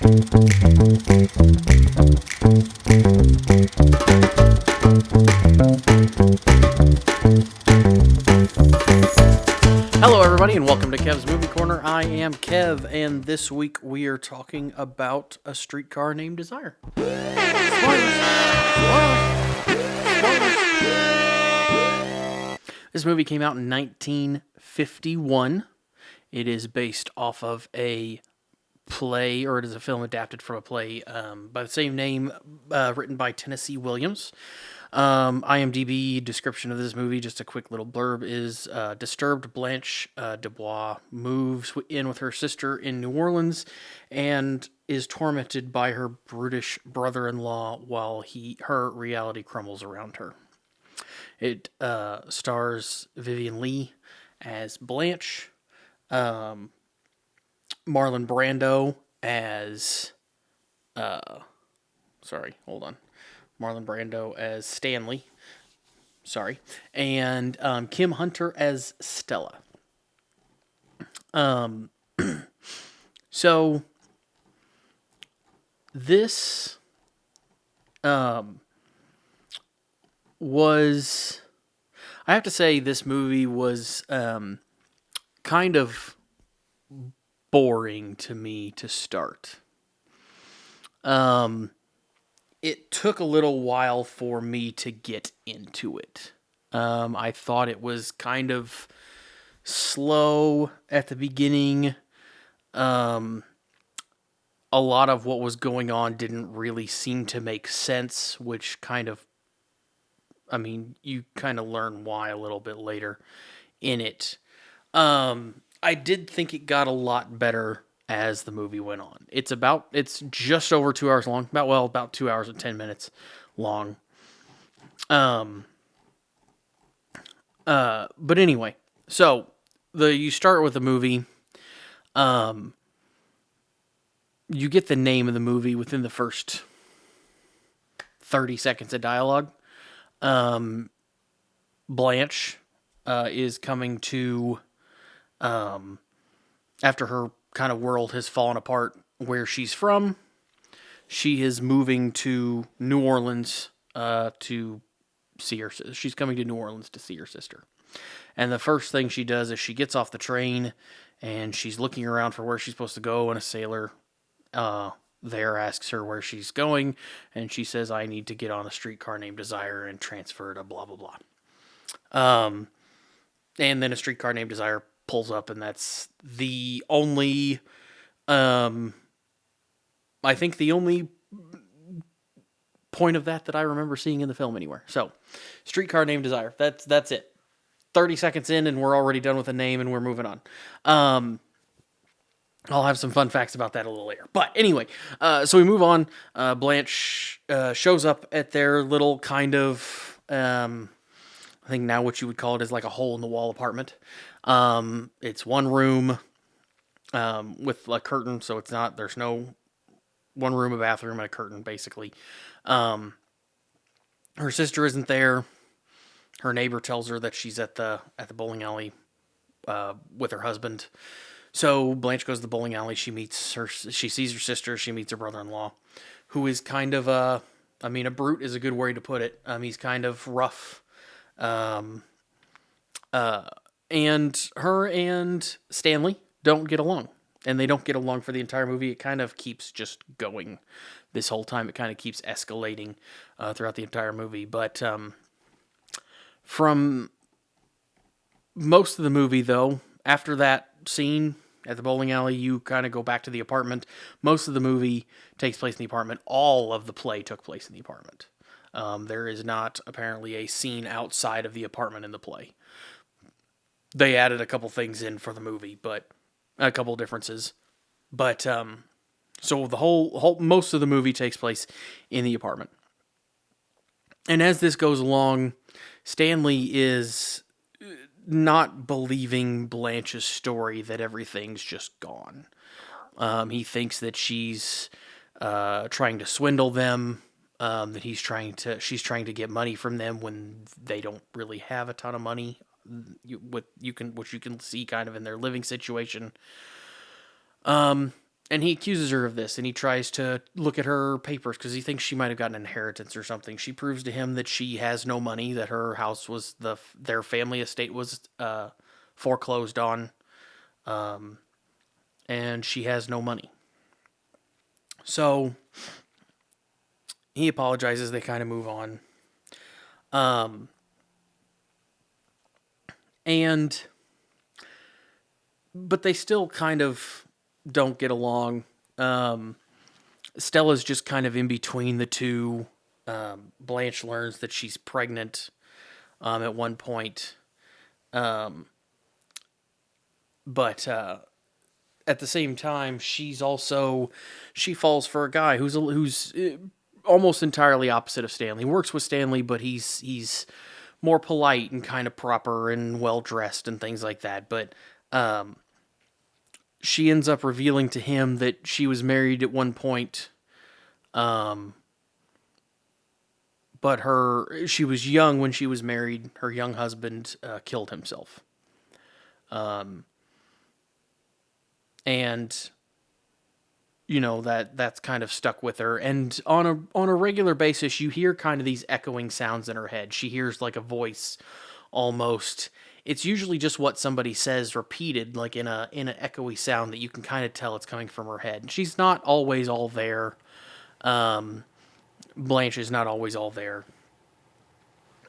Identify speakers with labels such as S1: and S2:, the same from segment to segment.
S1: Hello everybody and welcome to Kev's Movie Corner. I am Kev and this week we are talking about A Streetcar Named Desire. This movie came out in 1951. It is based off of a play, or it is a film adapted from a play by the same name, written by Tennessee Williams. IMDb description of this movie, just a quick little blurb, is disturbed Blanche DuBois moves in with her sister in New Orleans and is tormented by her brutish brother-in-law while her reality crumbles around her. It stars Vivien Leigh as Blanche, Marlon Brando as Marlon Brando as Stanley, and Kim Hunter as Stella. So this was, I have to say, this movie was kind of boring to me to start. It took a little while for me to get into it. I thought it was kind of slow at the beginning. A lot of what was going on didn't really seem to make sense, which you kind of learn why a little bit later in it. I did think it got a lot better as the movie went on. It's just over 2 hours long, about 2 hours and 10 minutes long. But anyway, so you start with the movie. You get the name of the movie within the first 30 seconds of dialogue. Blanche is coming to, after her kind of world has fallen apart where she's from, she is moving to New Orleans to see her. She's coming to New Orleans to see her sister. And the first thing she does is she gets off the train and she's looking around for where she's supposed to go, and a sailor there asks her where she's going, and she says, "I need to get on a streetcar named Desire and transfer to blah blah blah." And then a streetcar named Desire pulls up, and that's the only, I think the only point of that I remember seeing in the film anywhere. So, Streetcar Named Desire. That's it. 30 seconds in, and we're already done with the name, and we're moving on. I'll have some fun facts about that a little later. But anyway, so we move on. Blanche shows up at their little kind of, I think now what you would call it is like a hole-in-the-wall apartment. It's one room with a curtain, so there's no one room, a bathroom, and a curtain, basically. Her sister isn't there. Her neighbor tells her that she's at the bowling alley with her husband. So Blanche goes to the bowling alley. She sees her sister. She meets her brother-in-law, who is kind of a brute is a good way to put it. He's kind of rough. And her and Stanley don't get along. And they don't get along for the entire movie. It kind of keeps just going this whole time. It kind of keeps escalating throughout the entire movie. But from most of the movie, though, after that scene at the bowling alley, you kind of go back to the apartment. Most of the movie takes place in the apartment. All of the play took place in the apartment. There is not apparently a scene outside of the apartment in the play. They added a couple things in for the movie, but a couple differences. But so the whole most of the movie takes place in the apartment. And as this goes along, Stanley is not believing Blanche's story that everything's just gone. He thinks that she's trying to swindle them, that she's trying to get money from them when they don't really have a ton of money, which you can see kind of in their living situation. And he accuses her of this, and he tries to look at her papers because he thinks she might have gotten an inheritance or something. She proves to him that she has no money, that her house was their family estate was foreclosed on, and she has no money. So he apologizes. They kind of move on. And but they still kind of don't get along. Stella's just kind of in between the two. Blanche learns that she's pregnant at one point. But at the same time, she falls for a guy who's almost entirely opposite of Stanley. Works with Stanley, but he's more polite and kind of proper and well dressed and things like that. But she ends up revealing to him that she was married at one point, but she was young when she was married. Her young husband killed himself, and that's kind of stuck with her. And on a regular basis, you hear kind of these echoing sounds in her head. She hears like a voice, almost. It's usually just what somebody says repeated, like in an echoey sound that you can kind of tell it's coming from her head. She's not always all there. Blanche is not always all there.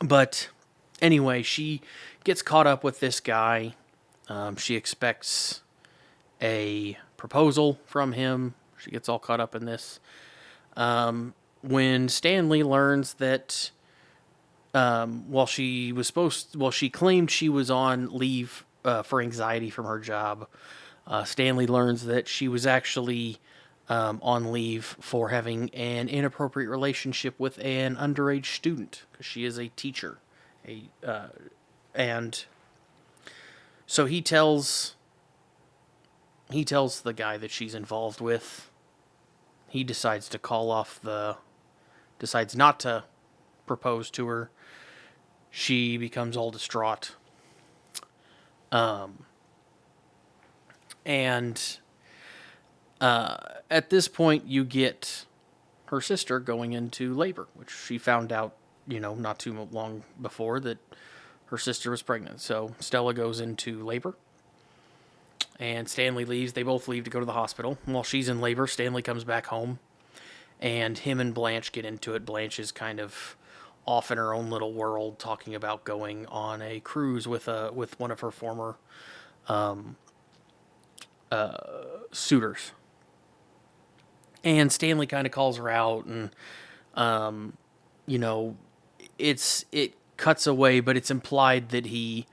S1: But anyway, she gets caught up with this guy. She expects a proposal from him. She gets all caught up in this. When Stanley learns that she claimed she was on leave for anxiety from her job, Stanley learns that she was actually on leave for having an inappropriate relationship with an underage student, because she is a teacher. And so he tells the guy that she's involved with. He decides not to propose to her. She becomes all distraught. And at this point, you get her sister going into labor, which she found out, not too long before, that her sister was pregnant. So Stella goes into labor, and Stanley leaves. They both leave to go to the hospital. While she's in labor, Stanley comes back home, and him and Blanche get into it. Blanche is kind of off in her own little world, talking about going on a cruise with one of her former suitors. And Stanley kind of calls her out, and it cuts away, but it's implied that he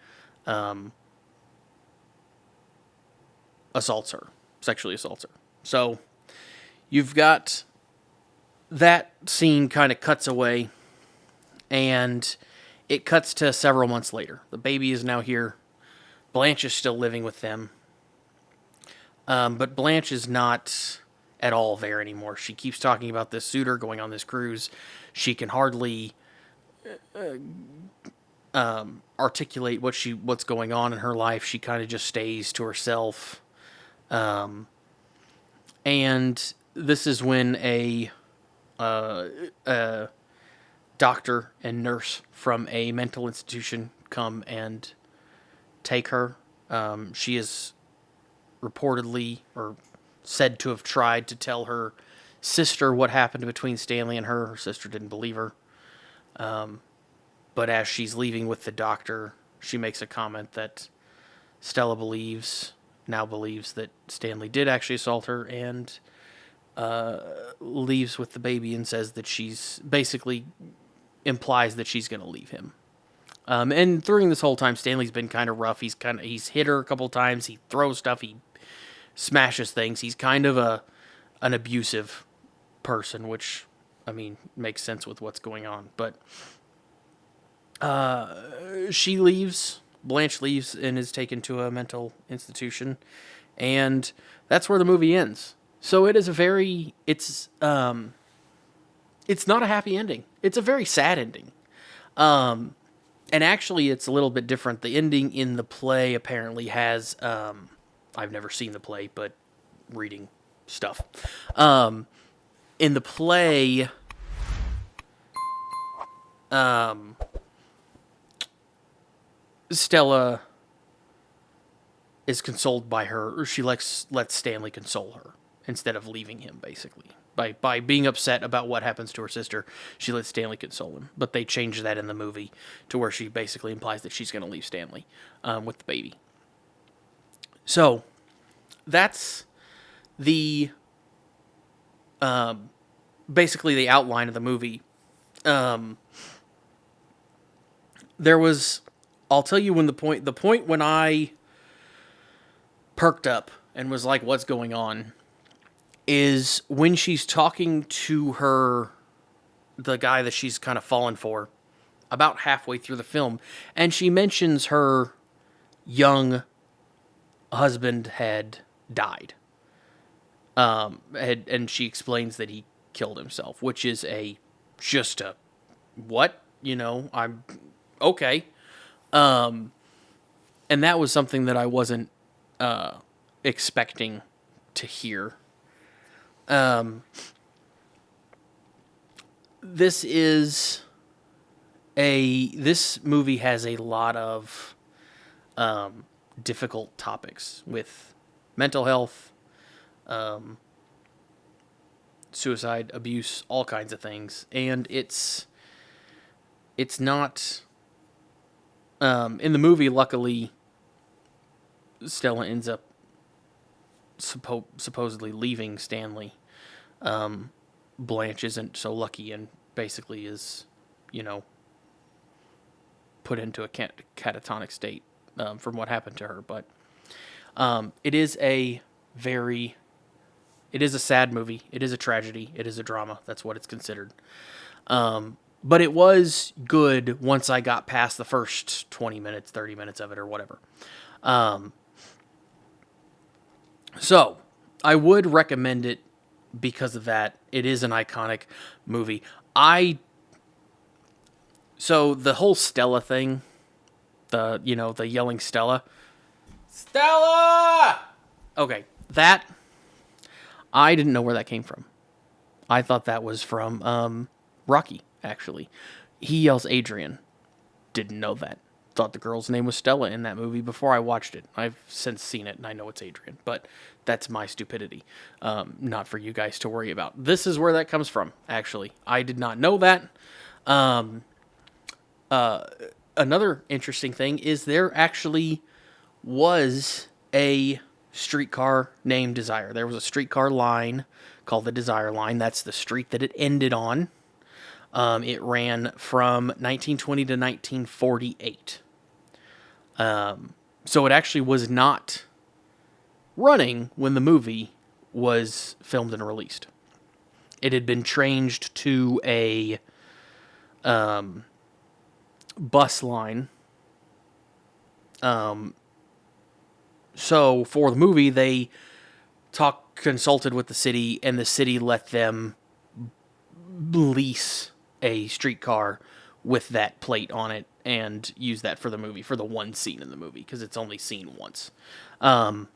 S1: sexually assaults her. So you've got that scene kind of cuts away, and it cuts to several months later. The baby is now here. Blanche is still living with them. But Blanche is not at all there anymore. She keeps talking about this suitor going on this cruise. She can hardly articulate what's going on in her life. She kind of just stays to herself. And this is when a doctor and nurse from a mental institution come and take her. She is reportedly, or said to have tried to tell her sister what happened between Stanley and her. Her sister didn't believe her. But as she's leaving with the doctor, she makes a comment that Stella now believes that Stanley did actually assault her, and leaves with the baby and says that she's basically implies that she's going to leave him. And during this whole time, Stanley's been kind of rough. He's hit her a couple times. He throws stuff. He smashes things. He's kind of an abusive person, which, makes sense with what's going on. But she leaves. Blanche leaves and is taken to a mental institution, and that's where the movie ends. So it is it's not a happy ending. It's a very sad ending. And actually, it's a little bit different. The ending in the play apparently has, I've never seen the play, but reading stuff. In the play, Stella is consoled by her, or she lets Stanley console her instead of leaving him, basically. By being upset about what happens to her sister, she lets Stanley console him. But they change that in the movie to where she basically implies that she's going to leave Stanley with the baby. So, that's the basically the outline of the movie. There was, I'll tell you when the point when I perked up and was like, what's going on, is when she's talking to the guy that she's kind of fallen for, about halfway through the film, and she mentions her young husband had died. And she explains that he killed himself, which is just a, what? I'm, okay. And that was something that I wasn't expecting to hear. This movie has a lot of difficult topics with mental health, suicide, abuse, all kinds of things, and it's not in the movie. Luckily, Stella ends up supposedly leaving Stanley. Blanche isn't so lucky and basically is, put into a catatonic state from what happened to her. But it is a sad movie. It is a tragedy. It is a drama. That's what it's considered. But it was good once I got past the first 20 minutes, 30 minutes of it or whatever. So I would recommend it because of that. It is an iconic movie. So the whole Stella thing, the yelling Stella. Okay, that, I didn't know where that came from. I thought that was from Rocky, actually. He yells Adrian. Didn't know that. Thought the girl's name was Stella in that movie before I watched it. I've since seen it, and I know it's Adrian. But that's my stupidity. Not for you guys to worry about. This is where that comes from, actually. I did not know that. Another interesting thing is there actually was a streetcar named Desire. There was a streetcar line called the Desire Line. That's the street that it ended on. It ran from 1920 to 1948. So it actually was not running when the movie was filmed and released. It had been changed to a bus line. So for the movie, they consulted with the city, and the city let them lease a streetcar with that plate on it and use that for the movie, for the one scene in the movie, because it's only seen once. But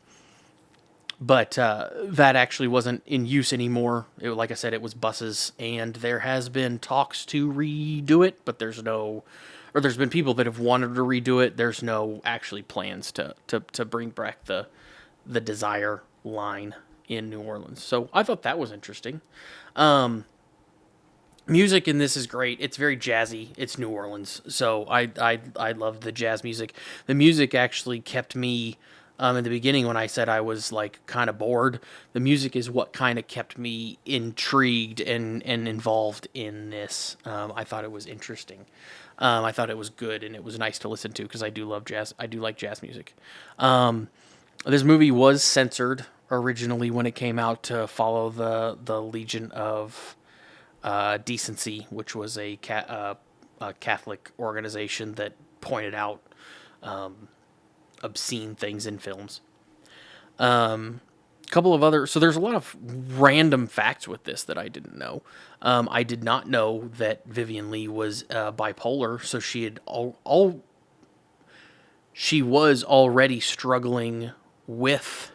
S1: that actually wasn't in use anymore. Like I said, it was buses, and there has been talks to redo it, but there's been people that have wanted to redo it. There's no actually plans to bring back the Desire line in New Orleans. So I thought that was interesting. Music in this is great. It's very jazzy. It's New Orleans, so I love the jazz music. The music actually kept me in the beginning when I said I was like kind of bored. The music is what kind of kept me intrigued and involved in this. I thought it was interesting. I thought it was good, and it was nice to listen to because I do love jazz. I do like jazz music. This movie was censored originally when it came out to follow the Legion of Decency, which was a Catholic organization that pointed out obscene things in films. Couple of other, so there's a lot of random facts with this that I didn't know. I did not know that Vivien Leigh was bipolar, so she had she was already struggling with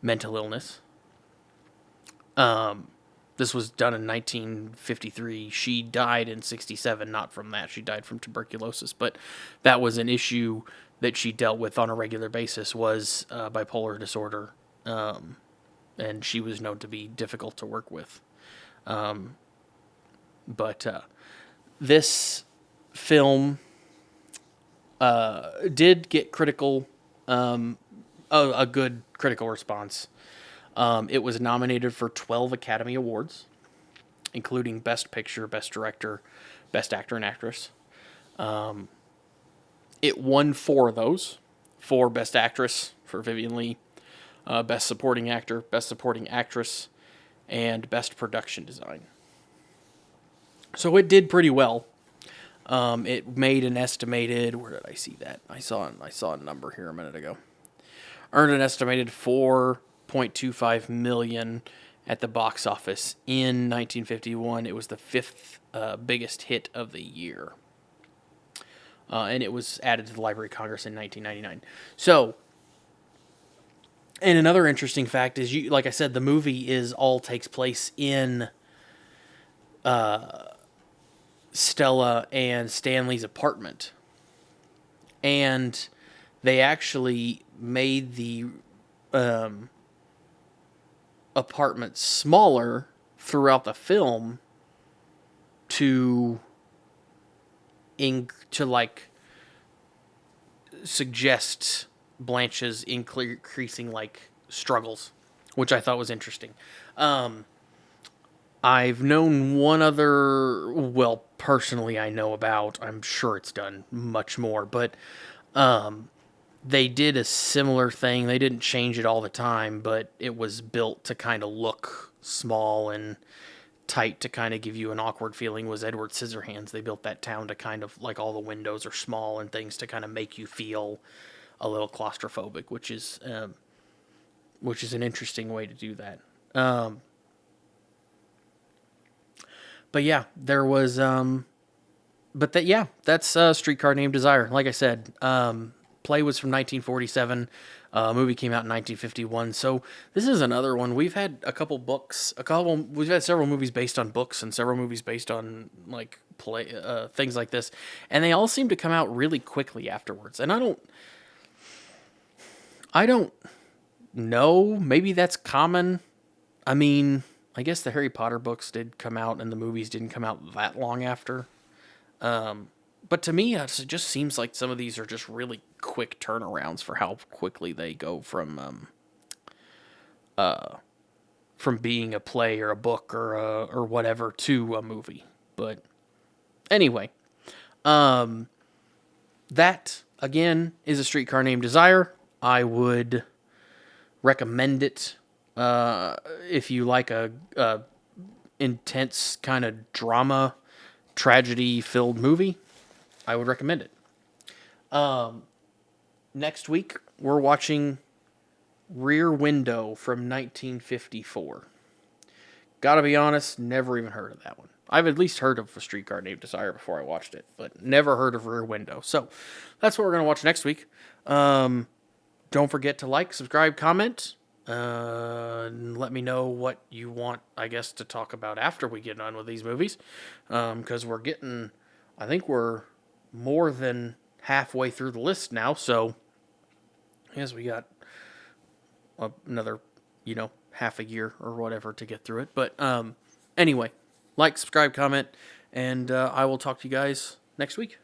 S1: mental illness. This was done in 1953. She died in 67, not from that. She died from tuberculosis, but that was an issue that she dealt with on a regular basis, was bipolar disorder, and she was known to be difficult to work with. But this film did get a good critical response. It was nominated for 12 Academy Awards, including Best Picture, Best Director, Best Actor and Actress. It won 4 of those. 4 Best Actress for Vivien Leigh, Best Supporting Actor, Best Supporting Actress, and Best Production Design. So it did pretty well. It made an estimated, where did I see that? I saw a number here a minute ago. Earned an estimated $4.25 million at the box office in 1951. It was the 5th biggest hit of the year. And it was added to the Library of Congress in 1999. So, and another interesting fact is, like I said, the movie takes place in Stella and Stanley's apartment. And they actually made the apartment smaller throughout the film to like suggest Blanche's increasing like struggles, which I thought was interesting. I've known one other, well, personally I know about, I'm sure it's done much more, but they did a similar thing. They didn't change it all the time, but it was built to kind of look small and tight to kind of give you an awkward feeling, was Edward Scissorhands. They built that town to kind of, like, all the windows are small and things to kind of make you feel a little claustrophobic, which is an interesting way to do that. But yeah, there was, that's Streetcar Named Desire. Like I said, play was from 1947. Movie came out in 1951. So this is another one. We've had a couple books, we've had several movies based on books and several movies based on like things like this. And they all seem to come out really quickly afterwards. And I don't know. Maybe that's common. I mean, I guess the Harry Potter books did come out and the movies didn't come out that long after. But to me, it just seems like some of these are just really quick turnarounds for how quickly they go from being a play or a book or whatever to a movie. But anyway, that again is A Streetcar Named Desire. I would recommend it if you like a intense kind of drama, tragedy-filled movie. I would recommend it. Next week, we're watching Rear Window from 1954. Gotta be honest, never even heard of that one. I've at least heard of A Streetcar Named Desire before I watched it, but never heard of Rear Window. So, that's what we're going to watch next week. Don't forget to like, subscribe, comment. Let me know what you want, I guess, to talk about after we get on with these movies. Because I think we're more than halfway through the list now, so I guess we got another, half a year or whatever to get through it. But anyway, like, subscribe, comment, and I will talk to you guys next week.